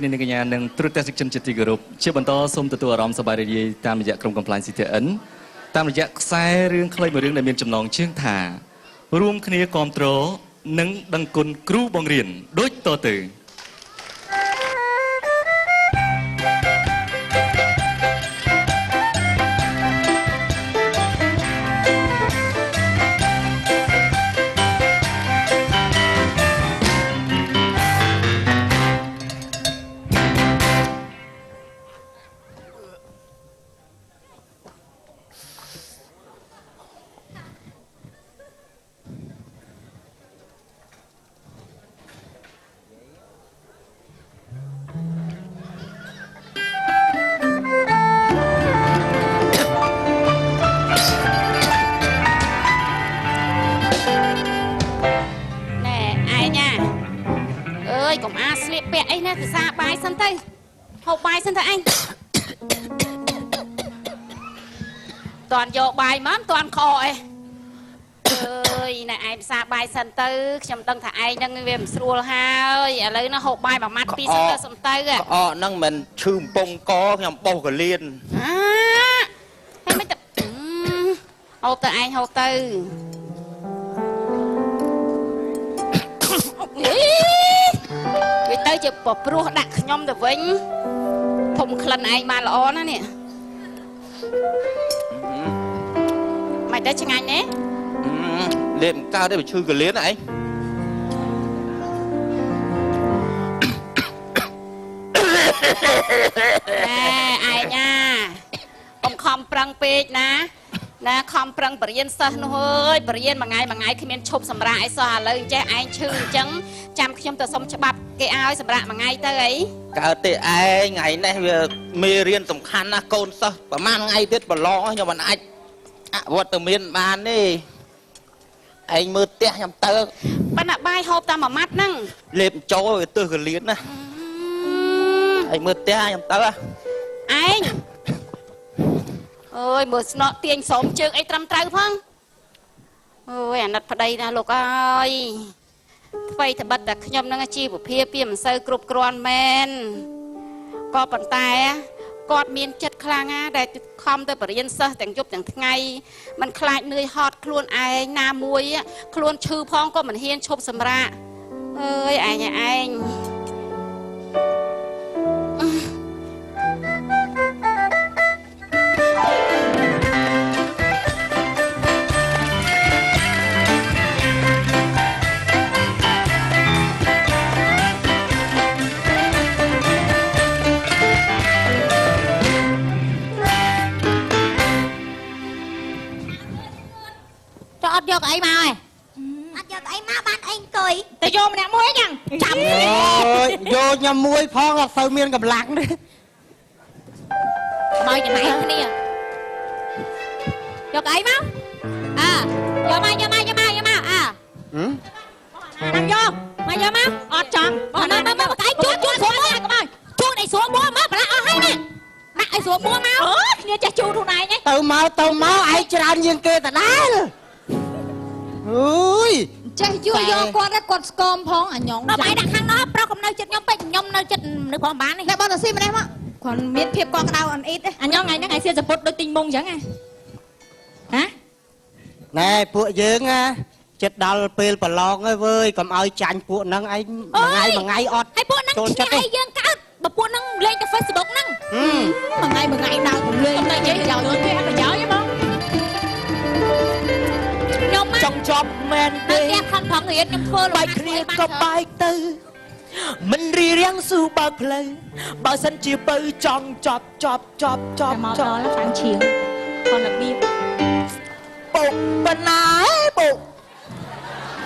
នឹងកញ្ញានឹងត្រួតទេសជនជាទីគោរពជាបន្តសូមទទួលអារម្មណ៍សប្បាយរីករាយតាមរយៈក្រុម Compliance CTN តាមរយៈខ្សែរឿងខ្លីមួយរឿងដែលមានចំណងជើងថារួមគ្នាគ្រប់គ្រងនិងដឹងគុណគ្រូបង្រៀនដូចតទៅตอนโยบายมั้งตอนคอยnày ai xa bài sân tư trong tân thả ai nâng về sưu hai lấy nó hộp bài bằng mắt pi sân sân tư à nâng mình chùm bông có nhằm bầu cả liên hay mấy tập hô tư ai hô tư vì tới chụp bọc rùa đặt nhom được vinh thùng khăn ai mà lõ nó nè mày tới chừng anh nhé lên cao đây phải chui cả liên này ai nha ông không prăng pet ná nè không prăng bờ yên sơ nó hơi bờ yên mà ngày khi mình chụp sầm rải xòa lên che anh chư trắng chăm khi chúng ta xong cho bắp cái áo sầm rải mà ngày tới ấy cả tệ ai ngày nay mê riêng tầm khăn na côn sơ và mang ngay tết bà lo nhưng mà anh vượt từ miền bàn đi anh mơ té nhầm tơ bạn ạ bay hộp ta mà mắt năng lệp cho từ cái liên nè anh mơ té nhầm tơ anh ơi mơ nọ tiền sống chưa ấy trăm trâu phong ôi anh đặt vào đây nè lục ơi vậy thì bật đặt nhom năng chi của phía mình sơi cục cron men có bàn tayกอดเมียนจัดคลางอ่ะได้คอมได้ปริญญาแต่งยุบแต่งไงมันคลายเนื้อฮอตคล้วนไอ้นามวยอ่ะคล้วนชื่อพ้องก็เหมือนเฮียนชบสำราเอ้ยไอ้เนี่ยไอ้อดโยกไอ้มาไอ้อดโยกไอ้มาบ้านไอ้กุยแต่โยมเนี่ยมวยยังจับโยยำมวยพ่อกับเซอร์เมียนกับหลังเลยมาจากไหนนี่โยกไอ้มาโยมานั่งโยมาโยมาอดจังมาไอ้จุดสวมมือกันไปจุดไอ้สวมมือมาปะเอาให้เนี่ยไอ้สวมมือมาเนี่ยจะจูทุนไหนเนี่ยเต่าเมาไอ้จานยังเกยแต่ได้เลยใจยั่วโยกวนได้กดสกอมพ้องอ่ะยองเราไปดักข้างนอกเรากำลังจัดยองไปยองเราจัดในความบ้านนี่แล้วบอลตัวซีมาได้มั้งคนเมียนเพียบกองกระดาวอันอิดอ่ะยองไงนั่งไงเสียจะปลดโดยติงมงจังไงฮะนายพวกเยอะไงจัดดอลเปลปลองเว้ยกับเอาจานพวกนั่งไอ้มาไงอดไอ้พวกนั่งไอ้ยังก้าวแบบพวกนั่งเล่นกับเฟซบุ๊กนั่งมาไงดาวเล่นไงเยอะเลยให้มันเยอะใช่ไหมtrong job men đi không phẳng người em thưa bài kia có bài tư mình đi riêng su bao play bao sân chia bơi chọn chọp màu đó là phản chiếu còn là bia bột bên ái bột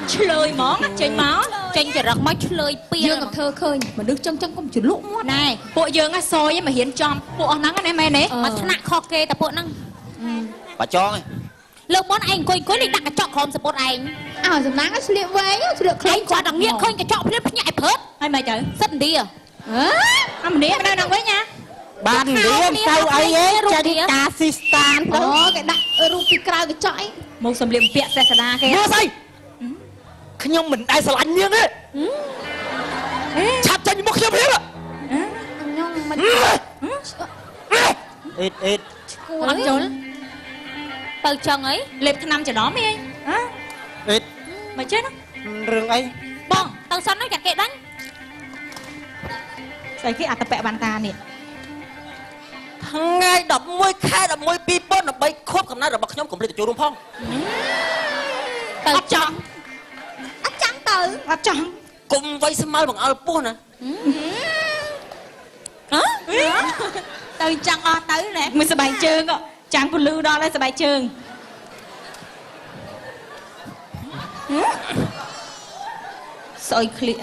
chơi món chơi máu tranh chỉ rắc mấy chơi bia dương gặp thơ khơi mà đứng chân cũng chỉ lũ này bộ dương á soi với mà hiến chom bộ nắng anh em mày đấy mà nặng kho kê tập bộ năng bà cho này lúc món anh coi đi đặt cái chọn hòm support anh rồi nắng nó liệu vậy liệu anh qua đằng nghiêng khơi cái chọn clip nhảy phớt ai mày trời rất đi à mình đi ở đây nào với nha ban điên sao ấy chân Pakistan đó cái đặt rupi cào cái chọi một sầm liệm piệt xe đa cái mua say khi nhung mình ai sợ lạnh nhiên ấy chặt chân một khiếp hiếp à អេត អត់យល់ទៅចឹងអីលេបឆ្នាំច្រឡំអីហ៎ អេត មកចេះណា រឿងអី បងទៅសិនណាចាត់គេដាច់ស្អីគេអត្តពៈបានតានេះ ថ្ងៃ11ខែ11 2013ខួបកំណើតរបស់ខ្ញុំកុំភ្លេចទៅចូលរួមផង ទៅចង់អត់ចង់ទៅអត់ចង់ កុំវៃស្មើបង្អើលពោះណា ទៅចង់អស់ទៅណែមិនសบายជើងចាំងពលឺដល់ហើយសบายជើងស្អុយឃ្លៀក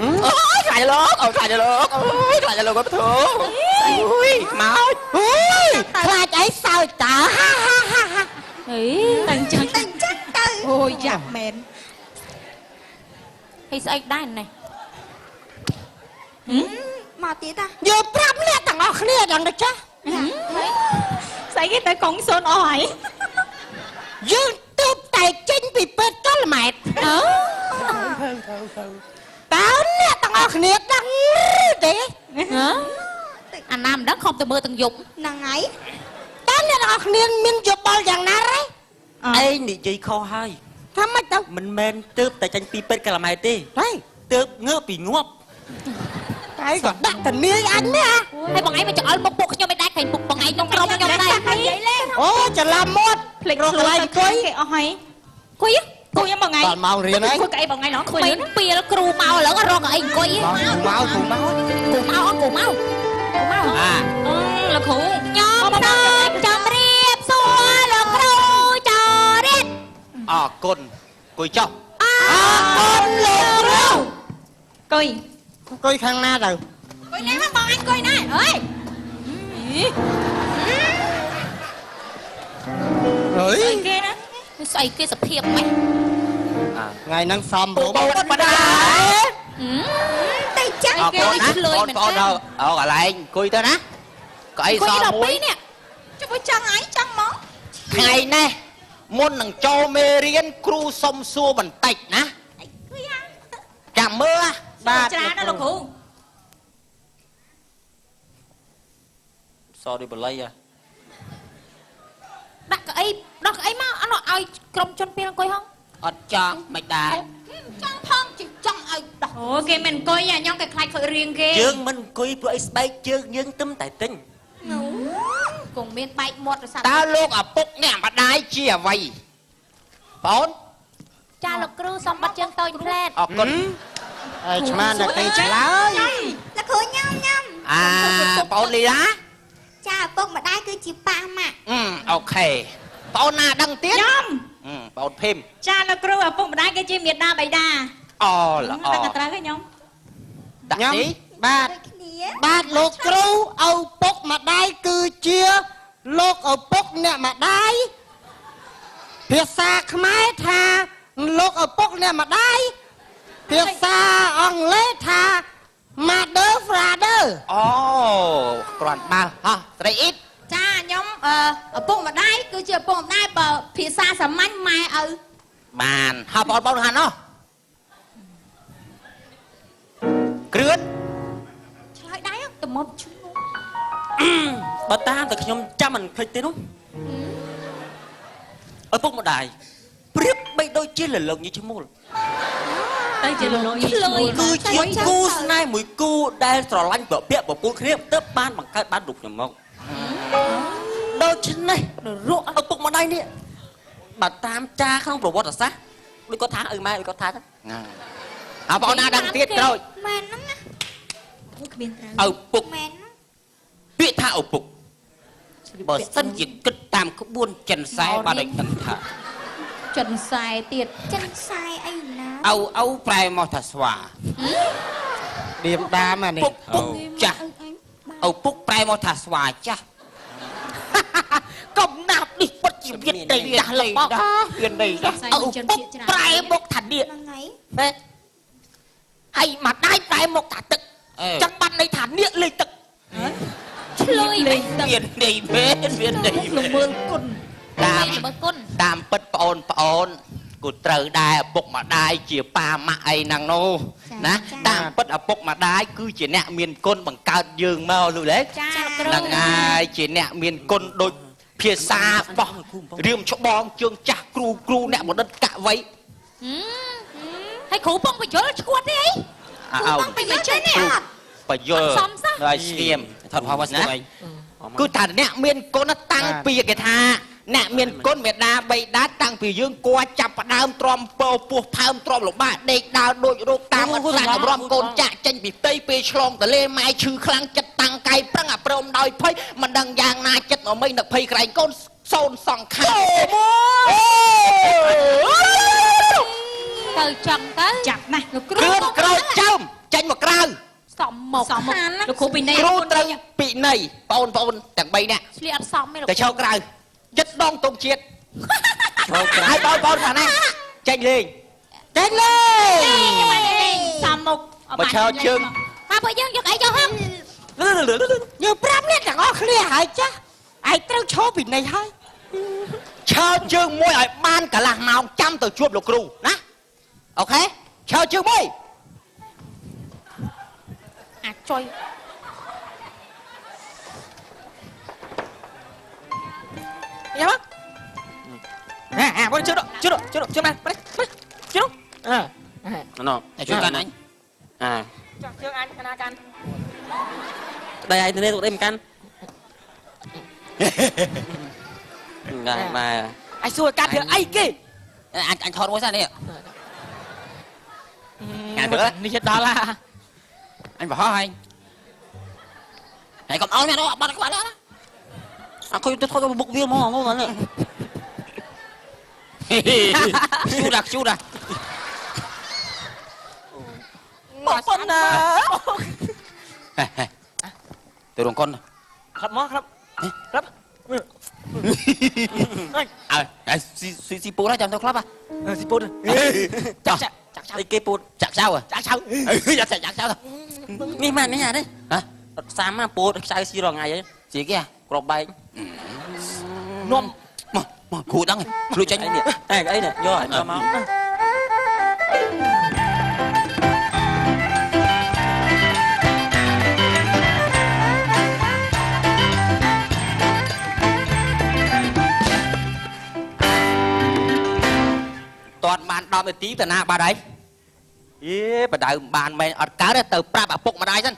អូយខ្លាចលោកអូយខ្លាចលោកអូយខ្លាចលោកគាត់ធូអូយខ្មោច អូយខ្លាចអីសើចតើ ហីតែចឹងទៅអូយយ៉ាប់មែនហីស្អីដែរណែមកទៀតតា យក5នាក់ទាំងអស់គ្នាយ៉ាងណាចាស់ ស្អីគេទៅកងសូនអស់ហើយ យើងទើបតែចេញពីពេទ្យកលម៉ែត អើ តើអ្នកទាំងអស់គ្នាដឹងទេ អាណាមិនដឹងខំទៅមើលទាំងយប់ ហ្នឹងហើយតើអ្នកទាំងអស់គ្នាមានយោបល់យ៉ាងណាទេ ឯងនិយាយខុសហើយ ថាម៉េចទៅ មិនមែនទើបតែចាញ់ពីពេទ្យកាឡាម៉ែទេ ហេ ទើបងើបពីងាប់ តែក៏ដាក់តនាយអញណា ហើយបងឯងមកចង្អុលមុខពួកខ្ញុំមិនដែរឃើញមុខបងឯងក្នុងក្រុមខ្ញុំដែរ អូច្រឡំមាត់ ភ្លេចខ្លួនទៅអង្គុយគេអស់ហើយអង្គុយខ្ញុំបងឯង ដល់ម៉ោងរៀនហើយ អង្គុយកៅអីបងឯងឡងឃើញពីលគ្រូមកឥឡូវរកកៅអីអង្គុយ មក អា លោកគ្រូ ខ្ញុំដល់ចង់រៀបសួរលោកគ្រូចរិត អរគុណគួយចុះ អរគុណលោកគ្រូអង្គុយ អង្គុយខាងណាទៅ អង្គុយណាបងអញអង្គុយណាអើយ អើយ គេណាស្អីគេសភាពម៉េច ថ្ងៃហ្នឹងសំរោ បូនបដា តែចាក់ អរគុណណាបងប្អូនអរកន្លែងអង្គុយទៅណាកៅអីសល់មួយ នេះចុះចង់អីចង់មក ថ្ងៃនេះមុននឹងចូលមេរៀនគ្រូសុំសួរបន្តិចណាចាំមើល បាទ ច្រើនណាស់លោកគ្រូ សដូចបល័យហ៎ ដាក់កៅអីដោះកៅអីមកអត់ឲ្យក្រុមជនពីអង្គុយហង អត់ចង់មិនដែរ ចង់ផងចង់ឲ្យដោះអូគេមិនអង្គុយអាញ៉ងគេខ្លាចខូចរៀងគេ យើងមិនអង្គុយព្រោះអីស្បែកជើងយើងទឹមតែទិញ គង់មានបែកមាត់រសា តើលោកឪពុកអ្នកម្ដាយជាអ្វីបង ចាលោកគ្រូសុំបាត់ជើងតូចផ្លែត អរគុណ ហើយឆ្មាតែគេឆ្លើយ លោកគ្រូញ៉ាំ បងលីណា ចាឪពុកម្ដាយគឺជាប៉ាម៉ាក់ អូខេបងណាដឹងទៀត ញ៉ាំ បងភីម ចាលោកគ្រូឪពុកម្ដាយគេជាមេដាបៃតា អូល្អ តែត្រូវទេញ៉ាំ ដាក់នេះ បាទ ដូចគ្នា បាទលោកគ្រូឪពុកម្ដាយគឺជាលោកឪពុកអ្នកម្ដាយភាសាខ្មែរថាលោកឪពុកអ្នកម្ដាយភាសាអង់គ្លេសថា mother father អូគ្រាន់បើហោះស្រីអ៊ីត ចាខ្ញុំឪពុកម្ដាយគឺជាឪពុកម្ដាយបើភាសាសាមញ្ញម៉ែឪ បានហោះបងហានណោះគ្រឿន ឆ្លើយដែរទៅមកឈ្មោះ បើតាមតែខ្ញុំចាំមិនភ្លេចទេនោះឪពុកម្ដាយប្រៀបបីដូចជាលលកញីឈ្មោល ទៅជាលលយឆ្លើយ គឺជាគូស្នេហ៍មួយគូដែលស្រឡាញ់ប្រពាក់ប្រពូលគ្នាទើបបានបង្កើតបានរូបខ្ញុំមកដូច្នេះរកឪពុកម្ដាយនេះបើតាមចាក្នុងប្រវត្តិសាស្ត្រដូចគាត់ថាឪម៉ែដូចគាត់ថា អើបងណាដឹងទៀតក្រូច មែនហ្នឹងណា គ្មានត្រូវ ឪពុក មែនហ្នឹង ពាក្យថាឪពុកបើសិនជាគិតតាមក្បួនចិនសែបានឲ្យដឹងថា ចិនខ្សែទៀត ចិនខ្សែអីណា ឪប្រែមកថាស្វា ឌៀមដាមអានេះ ពុកចាស់ឪពុកប្រែមកថាស្វាចាស់កំណាប់នេះពិតជាមានដីចាស់លបងមានដីចាស់ឪពុកប្រែមកថានេះ ហ្នឹងហើយ ហើយម្ដាយប្រែមកថាទឹកចឹងបានន័យថានេះលេខទឹក ឆ្លើយលេងទឹក មានដីមែនមានដី ល្មើលគុណ តាម ល្មើលគុណ តាមពិតប្អូន គូត្រូវដែរឪពុកម្ដាយជាប៉ាម៉ាក់អីហ្នឹងនោះណាតាមពិតឪពុកម្ដាយគឺជាអ្នកមានគុណបង្កើតយើងមកលុយទេហ្នឹងហើយជាអ្នកមានគុណដូចភាសាបោះរៀមច្បងជើងចាស់គ្រូអ្នកបណ្ឌិតកវៃ ហើយគ្រូពងបញ្យល់ឈួតទេអីគ្រូពងបញ្យល់ចេះនេះបញ្យល់ហើយស្ងៀមថតផងណាគឺថាអ្នកមានគុណតាំងពីគេថាអ្នកមានគុណមេដាបៃតាតាំងពីយើងគួរចាប់ផ្ដើមទ្រាំពោពោះផើមទ្រាំលបាដេកដើរដូចរោគតាមអត់សាច់អរំកូនចាក់ចេញពីផ្ទៃពេលឆ្លងទលេម៉ែឈឺខ្លាំងចិត្តតាំងកាយប្រឹងអាព្រមដោយភ័យមិនដឹងយ៉ាងណាចិត្តអមីនឹកភ័យក្រែងកូនសូនសង្ខារទៅចឹងទៅចាក់ណាស់លោកគ្រូ គ្រឿងក្រោយចើមចេញមកក្រៅ សំមកលោកគ្រូពីណី គ្រូត្រូវពីណីបងប្អូនទាំង3នាក់ ឆ្លៀតអត់សមទេលោក ទៅឈរក្រៅចិត្តដងតុងជាតិឈរក្រៅហើយបងប្អូនខាងណាចេញលេងសំមក មកឈរជើង ហើយពួកយើងយកអីយកហឹង យើង5នាក់ទាំងអស់គ្នាហើយចាស់ឯងត្រូវឈរពីណីហើយ ឈរជើងមួយឲ្យបានកន្លះម៉ោងចាំទៅជួបលោកគ្រូណាអូខេឈរជើងមួយ អាចចុយ យ៉ាមកហ៎បងជឿជឿណាជឿជឿណ៎ជួយកាន់អញចាក់ជើងអញកណាកាន់ដៃឯងទៅនេះទៅមិនកាន់ងាយម៉ែអញសួរកាត់ធ្វើអីគេអញថតមួយសិននេះងាយមើលនេះចិត្តដល់ឡាអញបោះហើយកុំអោនណាបាត់ក្បាលណាអើទៅថតទៅបុកវាមកហ្នឹងនេះជូដាមកប៉ុណ្ណាទៅរងកុនครับមកครับអើស៊ីពូណាចាំទៅក្លាប់ស៊ីពូចាក់អីគេពូចាក់ចៅនេះម៉ែនេះអានេះហ៎អត់សាមណាពូខ្ចៅស៊ីរងថ្ងៃអីស៊ីគេក្របបែកនំមកគ្រូដឹងគ្រូចាញ់នេះអីនេះយកមកតតបាន10នាទីទៅណាបាត់ហើយបដៅបានមែនអត់កើតទៅប្រាប់ឪពុកម្ដាយសិន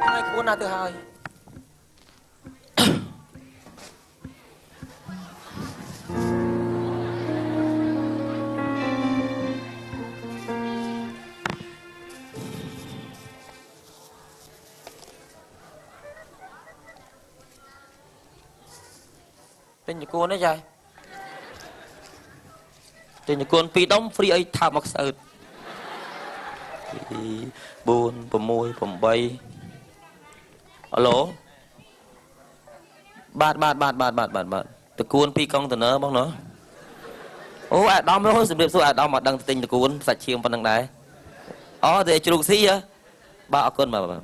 ហើយខ្លួនណាទៅហើយទិញគួនទេយាយទិញគួន2ដុំហ្វ្រីអីថើបមកស្អើត4 6 8អាឡូបាទតកួន2កុងតឺន័របងណោះអូអាដាមមកសម្រាប់សួរអាដាមមកដឹងទិញតកួនសាច់ឈាមប៉ុណ្ណឹងដែរអូតែជ្រូកស៊ីបាទអរគុណបាទ2 4 6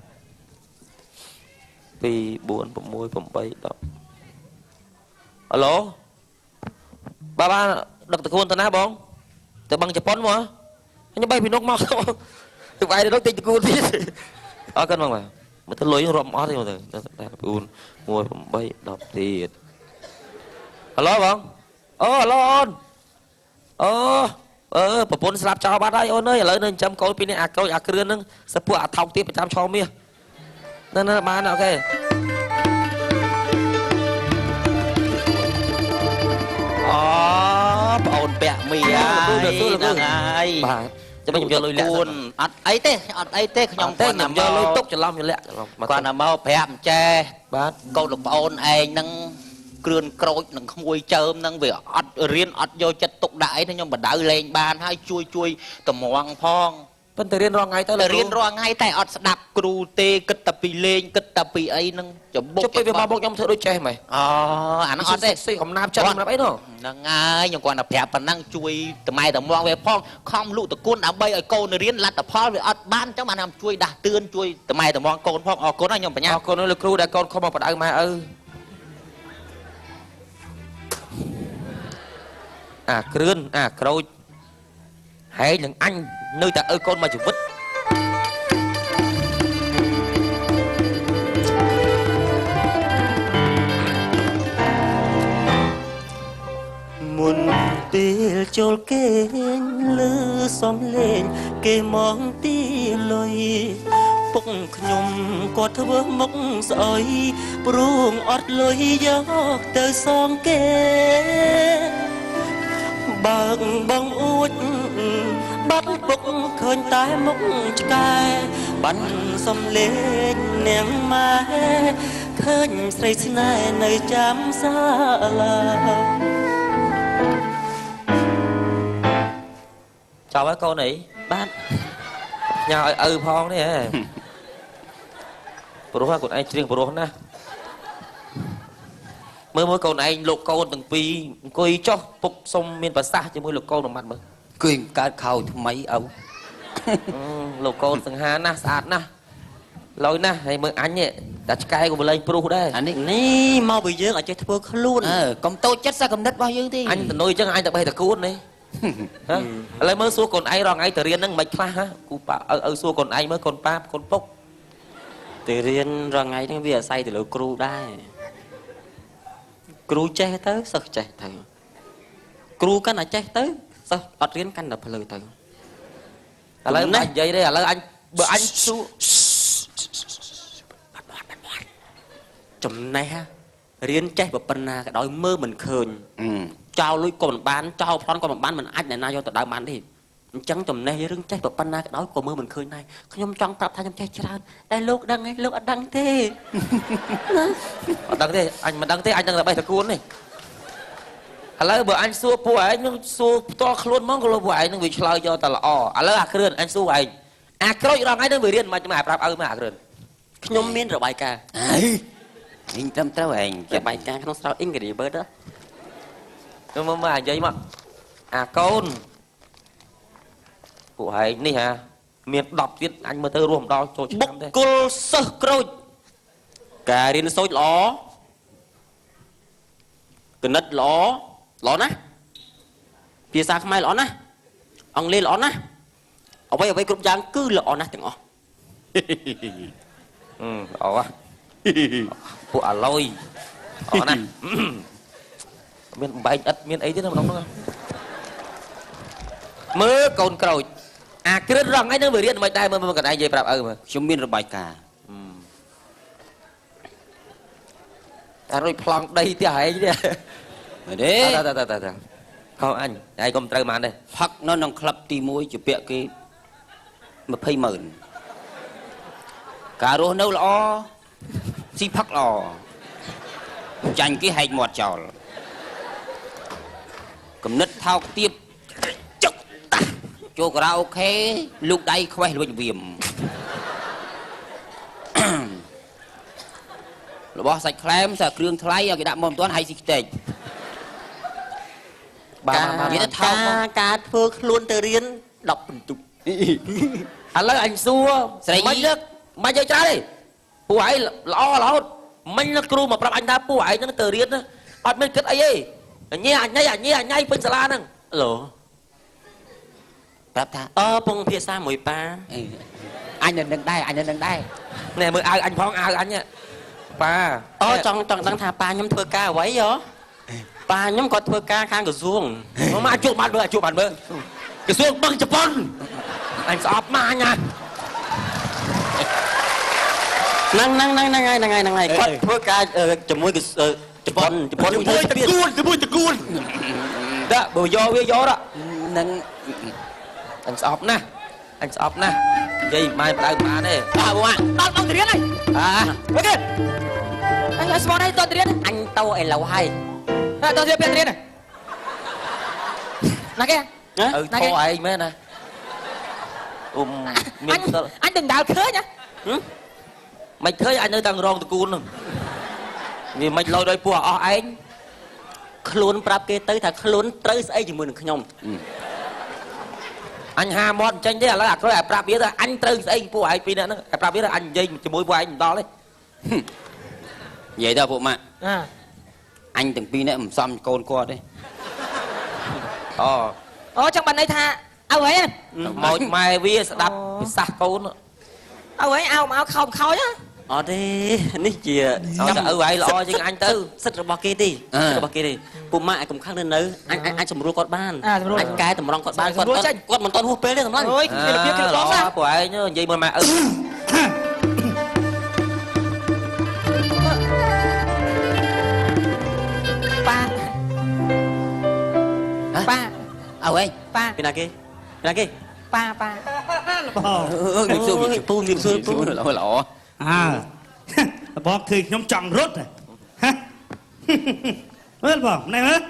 8 10អាឡូបាទដឹកតកួនទៅណាបងទៅបឹងជប៉ុនមកខ្ញុំបីពីនុកមកទៅបាយទៅទិញតកួនទៀតអរគុណបងបាទមកទៅលុយរាប់អត់ទេមកទៅតែ4 1 8 10ទៀតអាឡូបងអូអាឡូអូនប្រពន្ធស្លាប់ចោលបាត់ហើយអូនអើយឥឡូវនៅចិញ្ចឹមកូនពីនេះអាកូចអាគ្រឿនហ្នឹងសពួកអាថោកទៀតប្រចាំឆោមាសណាបានអូខេអូបងអូនពាក់មីហ្នឹងហើយបាទចាំខ្ញុំយកលុយលាក់អត់អីទេខ្ញុំគាត់ខ្ញុំយកលុយទុកច្រឡំលាក់គាត់ណាមកប្រាប់អញ្ចេះបាទកូនលោកប្អូនឯងហ្នឹងគ្រឿនក្រូចនឹងក្មួយចើមហ្នឹងវាអត់រៀនអត់យកចិត្តទុកដាក់អីខ្ញុំបដៅលេងបានហើយជួយតម្រង់ផង ប៉ុន្តែរៀនរាល់ថ្ងៃទៅ រៀនរាល់ថ្ងៃតែអត់ស្ដាប់គ្រូទេគិតតែពីលេងគិតតែពីអីហ្នឹងច្បុក ចុះពេលវាមកបុកខ្ញុំធ្វើដូចចេះម៉េច អូអាហ្នឹងអត់ទេ ស៊ីអំណាបចិត្តអំណាបអីនោះ ហ្នឹងហើយខ្ញុំគាត់តែប្រាប់ប៉ុណ្ណឹងជួយតម៉ែតមងវាផងខំលក់តគុណដើម្បីឲ្យកូនរៀនលទ្ធផលវាអត់បានអញ្ចឹងបានខ្ញុំជួយដាស់តឿនជួយតម៉ែតមងកូនផងអរគុណណាខ្ញុំបញ្ញា អរគុណលោកគ្រូដែលកូនខំមកបដៅម៉ែឪអាគ្រឿនអាក្រូចហែងនឹងអញនៅតែឪកូនមកជីវិតមុនពេលចូលគេងលើសំលេងគេមកទីលុយពុកខ្ញុំគាត់ធ្វើមុខស្អុយព្រោងអត់លុយយកទៅសងគេបើកបងអួចបាត់ពុកឃើញតែមុខឆ្កែបាត់សំលេងនាងម៉ែឃើញស្រីស្នេហ៍នៅចាំសាលាចប់ហើយកូនអីបាទញ៉ាឲ្យឪផងនេះហ៎ព្រោះកូនឯងច្រៀងព្រោះណាមើលកូនឯងលោកកូនទាំងពីរអង្គុយចុះពុកសុំមានប្រសាសន៍ជាមួយលោកកូនមួយម៉ាត់មើល គួយកើតខោថ្មីឪ លោកកូនសង្ហាណាស់ស្អាតណាស់លយណាស់ហើយមើលអញតែឆ្កែក៏បលែងព្រុសដែរ អានេះ នេះមកពីយើងអត់ចេះធ្វើខ្លួនក ុំតូចចិត្តសកំណត់របស់យើងទេ អញទៅនុយអញ្ចឹងអញតែបេះតកួននេះហ៎ឥឡូវមើលសួរកូនឯងរងថ្ងៃទៅរៀនហ្នឹងមិនខ្លះហ៎គូប៉ាឪសួរកូនឯងមើលកូនប៉ាកូនពុកទៅរៀនរងថ្ងៃហ្នឹងវាអាស្រ័យទៅលើគ្រូដែរគ្រូចេះទៅសិស្សចេះទៅគ្រូកាន់តែចេះទៅសិស្សអត់រៀនកាន់តែភ្លឺទៅឥឡូវមិននិយាយទេឥឡូវអញបើអញសួរចំណេះរៀនចេះប៉ុណ្ណាក៏ដោយមើលមិនឃើញចោលលុយក៏មិនបានចោលប្លន់ក៏មិនបានមិនអាចអ្នកណាយកទៅដើមបានទេអញ្ចឹងចំណេះរឿងចេះប៉ុណ្ណាក៏ដោយក៏មើលមិនឃើញដែរខ្ញុំចង់ប្រាប់ថាខ្ញុំចេះច្រើនតែលោកដឹងឯងលោកអត់ដឹងទេអត់ដឹងទេអញមិនដឹងទេអញដឹងតែបេះតកួននេះឥឡូវបើអញសួរពួកឯងនឹងសួរផ្ទាល់ខ្លួនហ្មងក៏លោកពួកឯងនឹងវាឆ្លើយយកតែល្អឥឡូវអាគ្រឿនអញសួរឯងអាក្រូចរងឯងនឹងវារៀនមិនមកប្រាប់ឪមកអាគ្រឿនខ្ញុំមានរបាយការណ៍ វិញត្រឹមត្រូវឯង របាយការណ៍ក្នុងស្រោត Angry Bird ខ្ញុំមកនិយាយមកអាកូនពួកឯងនេះហ่าមាន10ទៀតអញមើលទៅរស់ម្ដងចូលឆ្នាំទេបុគ្គលសិស្សក្រូចការរៀនសូត្រល្អគណិតល្អណាស់ភាសាខ្មែរល្អណាស់អង់គ្លេសល្អណាស់អ្វីគ្រប់យ៉ាងគឺល្អណាស់ទាំងអស់ល្អពួកអាឡុយល្អណាស់មានបំបែកឥតមានអីទេនៅក្នុងនោះមើលកូនក្រូចអាគ្រឿនរងថ្ងៃនឹងវារៀនមិនដែរមើលកណ្ដាលនិយាយប្រាប់ឪមើល ខ្ញុំមានរបាយការណ៍ អារុយប្លង់ដីទៀតហែងទៀត មែនទេ តខំអញហើយកុំត្រូវបានទេ ផឹកនៅក្នុងក្លឹបទី1ជាពាក់គេ 200000 ការរស់នៅល្អស៊ីផឹកល្អចាញ់គេហែកមាត់ចោលគំនិតថោកទាបចុកចូលការ៉ាអូខេលូកដៃខ្វេះលួចវៀម របស់សាច់ខ្លែមសាគ្រឿងថ្លៃឲ្យគេដាក់មកមិនទាន់ហើយស៊ីខ្ទេច បាទនិយាយថាការធ្វើខ្លួនទៅរៀន10បន្ទុកឥឡូវអញសួរស្រីមិនលើកមិនយកច្រើនទេពួកឯងល្អរហូតមិញគ្រូមកប្រាប់អញថាពួកឯងហ្នឹងទៅរៀនអត់មានគិតអីទេអញញ៉ៃពេញសាលាហ្នឹងឡូប្រាប់ថាពងភាសាមួយប៉ាអញនឹងដែរណែមើលអាវអញផងអាវអញប៉ាចង់ដឹងថាប៉ាខ្ញុំធ្វើការអ្វីហ៎ប៉ាខ្ញុំគាត់ធ្វើការខាងក្រសួងមកជួបបានមើលក្រសួងបឹងជប៉ុនអញស្អប់មកអញណាហ្នឹងហើយគាត់ធ្វើការជាមួយជប៉ុនជាមួយតកួនដាក់បើយកវាយកហ្នឹងអញស្អប់ណាស់និយាយម៉ែផ្ដៅបានទេបាទបងដល់ទៅរៀនហើយមកទៀតអញស្មោះនេះទៅរៀនអញទៅឥឡូវហើយទៅរៀនរៀនណាគេណាគេឯងមែនណា anh đừng đào khơi nhá mày khơi anh ơi thằng rong tụi cún vì mày lôi đôi bùa anh luôn prap kia tới thật luôn tới ấy chỉ mượn nhom anh hà mòn tranh thế là có là prap biết là anh tới ấy bùa ai pin nữa prap biết là anh dây chỉ môi bùa anh đó đấy vậy đâu phụ mạ anh từng pin đấy xăm côn qua đấy trong bàn đây tha ao ấy anh một mai vía đập sạc côn ao ấy ao mà ao không khói á đi nít gì chắc ở vậy lo chứ anh tư xích rồi bao kia đi bao kia đi phụ mẹ cũng khác nên nữ anh sầm rùa cọt ban anh cái tầm rong cọt ban cọt mình toàn hút pê lên tầm lăng ôi kia lo của anh nhớ vậy mà mẹ ba ao ấy ba bên kia ba nghiêm xưa lọบอกคือខ្ញុំចង់រត់ហ៎មើលបងណែមើល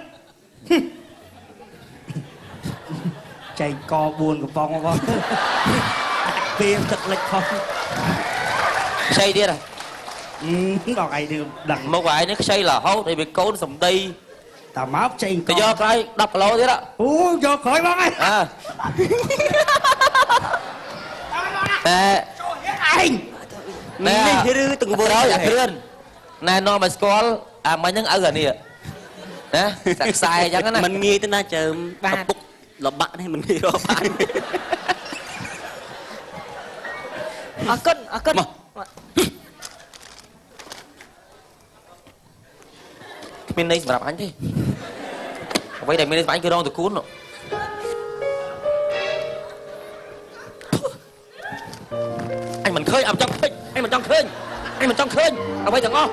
ចៃក4កំប៉ុងបងពីទឹកលិចខុស xây đi rồi បងឯងដឹង một vài nó xây là hốt để bị côn sầm đi តាមកចៃក thì do cái đập lô thế đó អូយកក្រោយបងឯង nè từng vừa đó là kêu nè nó mà scroll mấy những ở gần nè nè sạch sai chẳng cái này mình nghe tên na chờ ba bút là bạn hay mình nghe đó bạn cân mình đây mà anh đi vậy đây mình đây anh kêu đâu từ cuốn rồi anh mình khơi trong khơi anh mình trong khơi ở đây thằng ngon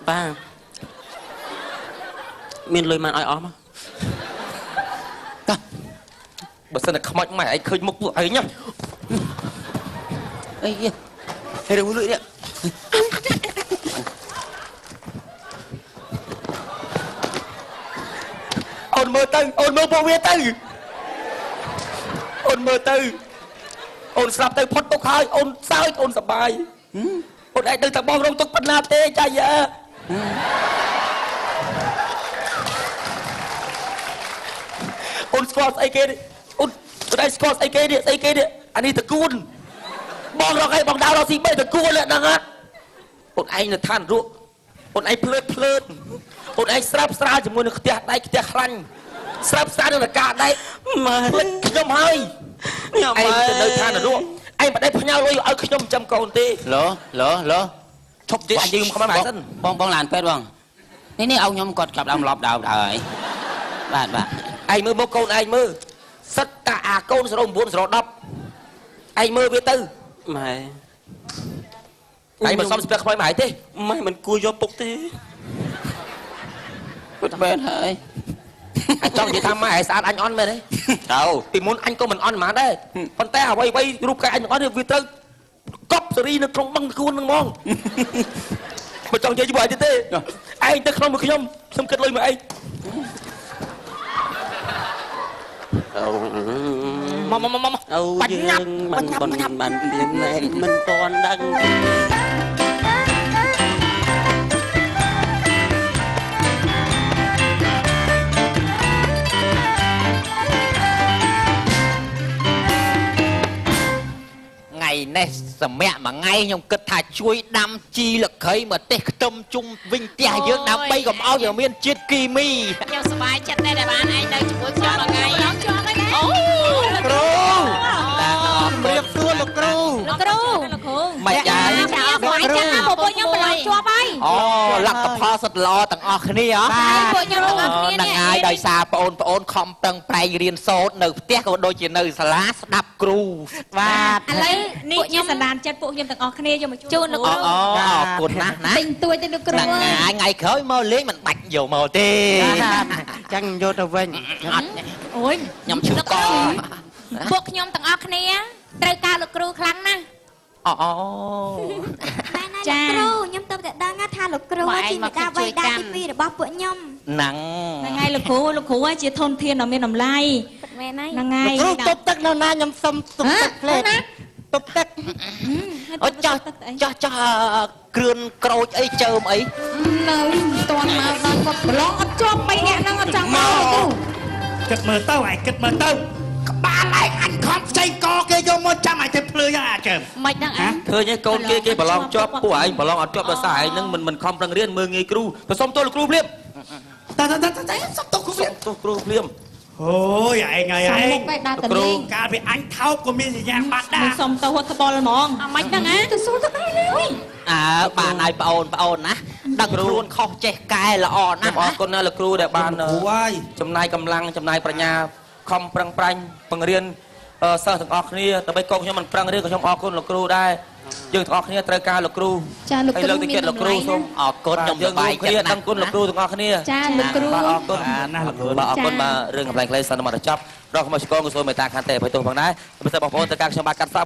ba miền lôi màn ai óm á bữa sau này không ai mày anh khơi một vụ ấy nhá ấy kia hay đừng lưỡi đi ôn mơ bộ viên tư ôn mơ tư ôn sập tới phốt tốc hai ôn sao ôn sập bài ôn ai từ thằng bom rong tốc bắn nạp tê cha vợ ôn squat ai kia đi ôn đây squat ai kia đi anh đi từ cuốn bom rong hay bom đào đâu xí bây từ cuốn lại năng á ôn anh là than ruộng ôn anh phớt ôn anh sáp chỉ muốn được tiệt đây tiệt khăn sáp được là cả đây mà nhom hơi anh từ nơi than là ruộng anh mà đây phải nhau rồi ở nhom trăm con tê lỡ chụp chứ anh đi không phải sân bong làn pet bongนี่เอาខ្ញុំគាត់ចាប់ដើមឡប់ដើមហើយបាទanh mơ một con anh mơ tất cả con số 9 số 10 anh mơ với tư mày anh mà xong sẽ không mày thế mày mình cua vô bục thế bên hơi trong gì tham mày sao anh on mày đấy đâu thì muốn anh có mình on mà đấy con té à quay rụp cái anh on được vì tư cóp series nó trong băng khuôn nó ngon mà trong chơi như vậy thế anh ta không được nhom xong kết lôi mà anh bánh nhấp mình toàn đang ngày này giờ mẹ mà ngay nhung cất thà chuối đam chi là khơi mà tê tâm trung vinh tia dương đam bay gầm ao giờ miên chiết kimi nhau sờ bài chặt đây là bạn anh đây chụp cho mà ngày Biệt xưa lục cừu មិនដែរ បាយចាំណាពួកខ្ញុំប្រឡងជាប់ហើយ អូលទ្ធផលសុទ្ធល្អទាំងអស់គ្នាហ៎ ហើយពួកខ្ញុំទាំងអស់គ្នា ហ្នឹងហើយដោយសារបងប្អូនខំប្រឹងប្រែងរៀនសូត្រនៅផ្ទះក៏ដូចជានៅសាលាស្ដាប់គ្រូបាទ ឥឡូវនេះខ្ញុំសន្តានចិត្តពួកខ្ញុំទាំងអស់គ្នាយកមកជូនលោកគ្រូ អូអរគុណណាស់ណា ទិញទួយទៅលោកគ្រូ ហ្នឹងហើយថ្ងៃក្រោយមកលេងមិនបាច់យកមកទេ ចឹងយកទៅវិញ អត់ អូយ ខ្ញុំឈឺក ពួកខ្ញុំទាំងអស់គ្នាត្រូវការលោកគ្រូខ្លាំងណាស់ អូ ចា គ្រូខ្ញុំទៅតែដឹងថាលោកគ្រូជាមេដាបៃតាទី2របស់ពួកខ្ញុំ ហ្នឹង ហ្នឹងហើយលោកគ្រូជាធនធានដ៏មានតម្លៃ មែនហើយ ហ្នឹងហើយ គ្រូទប់ទឹកនៅណាខ្ញុំសុំទប់ទឹកភ្លេតទប់ទឹក អូចោះគ្រឿនក្រូចអីចើមអី នៅមិនទាន់មកដល់គាត់ប្រឡងអត់ជាប់3នាក់ហ្នឹងអត់ចង់មកគ្រូ គិតមើលទៅឯងគិតមើលទៅក្បាលឯងអញខំផ្សេងកគេយកមកចាំឲ្យទៅភ្លឺយ៉ាងអាចើ មិនដឹងអា ឃើញឯងកូនគេប្រឡងជាប់ពួកឯងប្រឡងអត់ជាប់ដោយសារឯងនឹងមិនខំប្រឹងរៀនមើងងាយគ្រូទៅសុំទោសលោកគ្រូភ្លាម តែសុំទោសគ្រូ សុំទោសគ្រូភ្លាម អូយឯងហើយ សុំ ឯ មុ ង ខឯដើរទៅលេង កាលពីអញថោកក៏មានសញ្ញាបាត់ដែរ សុំទៅហត់ត្បល់ហ្មង មិនដឹងអា ទៅសួរទៅឯងនេះ អើបានហើយប្អូនណាដឹងខ្លួនខុសចេះកែល្អណា ខ្ញុំអរគុណណាស់លោកគ្រូដែលបាន គ្រូហើយ ចំណាយកម្លាំងចំណាយប្រាជ្ញាខំប្រឹងប្រែងបង្រៀនសិស្សទាំងអស់គ្នាដើម្បីកូនខ្ញុំមិនប្រឹងរៀនក៏ខ្ញុំអរគុណលោកគ្រូដែរយើងទាំងអស់គ្នាត្រូវការលោកគ្រូ ចាលោក ហើយ គ្រូ លើកទឹកចិត្តលោកគ្រូសូម អរគុណខ្ញុំស យើង ប្បាយ គ្នា ចិត្តណា ដឹងគុណលោកគ្រូទាំងអស់គ្នា ចាលោកគ្រូ បាទអរគុណ ណាស់លោកគ្រូ បាទអរគុណបាទរឿងកំ pl ខ្លីសិនមកដល់ចប់រកមកឆ្កងក៏សូមមេត្តាខន្តីអភ័យទោសផងដែរបើសិនបងប្អូនត្រូវការខ្ញុំបាទកាត់